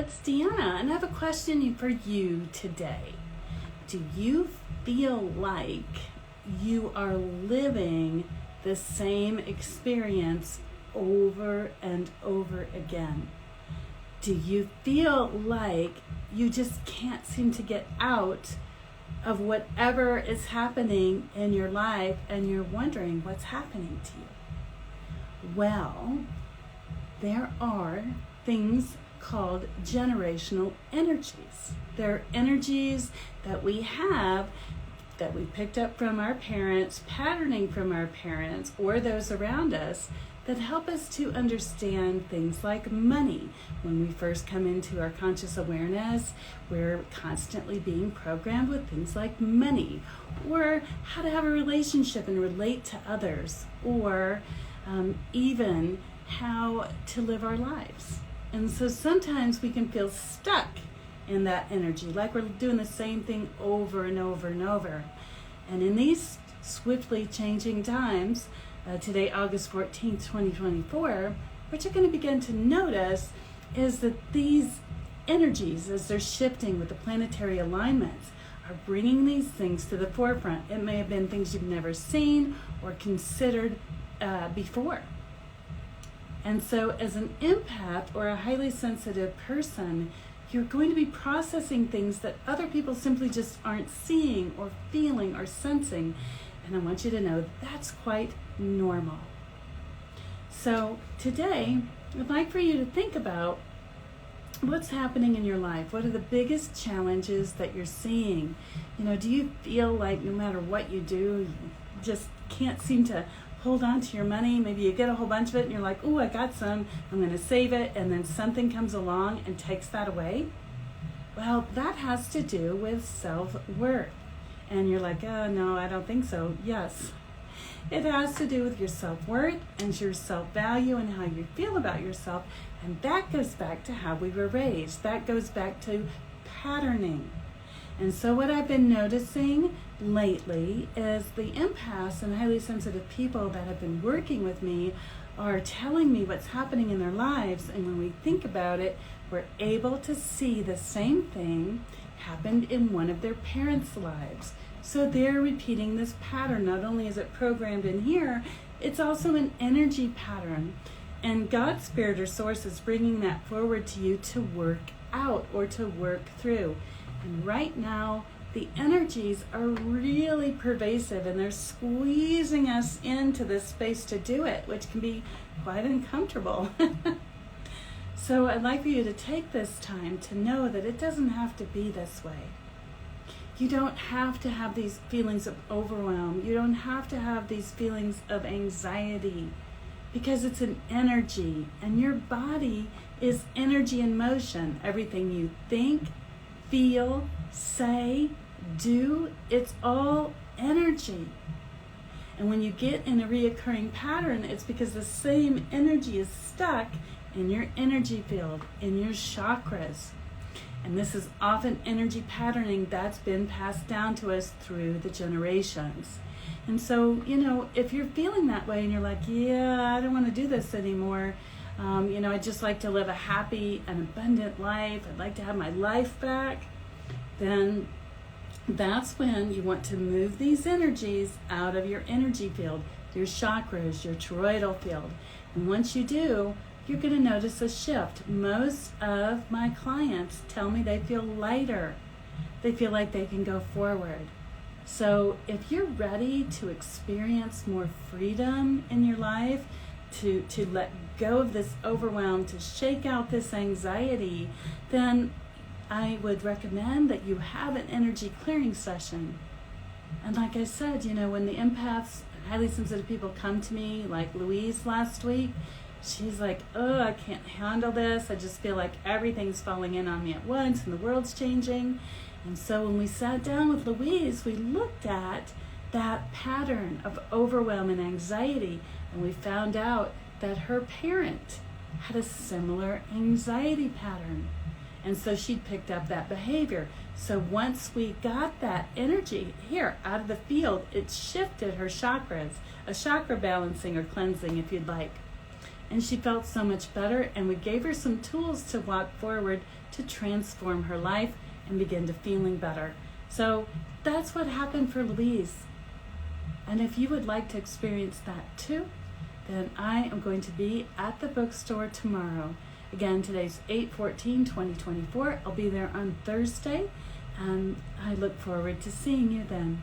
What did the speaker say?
it's Deanna, and I have a question for you today. Do you feel like you are living the same experience over and over again? Do you feel like you just can't seem to get out of whatever is happening in your life and you're wondering what's happening to you? Well, there are things called generational energies. They're energies that we have that we picked up from our parents, patterning from our parents or those around us, that help us to understand things like money. When we first come into our conscious awareness, we're constantly being programmed with things like money, or how to have a relationship and relate to others, or even how to live our lives. And so sometimes we can feel stuck in that energy, like we're doing the same thing over and over and over. And in these swiftly changing times, today, August 14th, 2024, what you're going to begin to notice is that these energies, as they're shifting with the planetary alignments, are bringing these things to the forefront. It may have been things you've never seen or considered before. And so as an empath or a highly sensitive person, you're going to be processing things that other people simply just aren't seeing or feeling or sensing. And I want you to know that's quite normal. So today, I'd like for you to think about what's happening in your life. What are the biggest challenges that you're seeing? Do you feel like no matter what you do, you just can't seem to hold on to your money? Maybe you get a whole bunch of it and you're like, oh, I got some, I'm going to save it, and then something comes along and takes that away. Well, that has to do with self-worth. And you're like, oh, no, I don't think so. Yes, it has to do with your self-worth and your self-value and how you feel about yourself. And that goes back to how we were raised. That goes back to patterning. And so what I've been noticing lately is the empaths and highly sensitive people that have been working with me are telling me what's happening in their lives. And when we think about it, we're able to see the same thing happened in one of their parents' lives. So they're repeating this pattern. Not only is it programmed in here, it's also an energy pattern. And God's Spirit or Source is bringing that forward to you to work out or to work through. And right now, the energies are really pervasive and they're squeezing us into this space to do it, which can be quite uncomfortable. So I'd like for you to take this time to know that it doesn't have to be this way. You don't have to have these feelings of overwhelm. You don't have to have these feelings of anxiety, because it's an energy, and your body is energy in motion. Everything you think, feel, say, do, it's all energy. And when you get in a reoccurring pattern, it's because the same energy is stuck in your energy field, in your chakras. And this is often energy patterning that's been passed down to us through the generations. And so, if you're feeling that way and you're like, yeah, I don't want to do this anymore. I'd just like to live a happy and abundant life. I'd like to have my life back. Then that's when you want to move these energies out of your energy field, your chakras, your toroidal field. And once you do, you're going to notice a shift. Most of my clients tell me they feel lighter. They feel like they can go forward. So if you're ready to experience more freedom in your life, to let go of this overwhelm, to shake out this anxiety, then I would recommend that you have an energy clearing session. And like I said, when the empaths and highly sensitive people come to me, like Louise last week, she's like, oh, I can't handle this. I just feel like everything's falling in on me at once and the world's changing. And so when we sat down with Louise, we looked at that pattern of overwhelm and anxiety, and we found out that her parent had a similar anxiety pattern. And so she'd picked up that behavior. So once we got that energy here out of the field, it shifted her chakras, a chakra balancing or cleansing if you'd like. and she felt so much better, and we gave her some tools to walk forward to transform her life and begin to feeling better. So that's what happened for Louise. And if you would like to experience that too, then I am going to be at the bookstore tomorrow. Again, today's 8/14/2024. I'll be there on Thursday, and I look forward to seeing you then.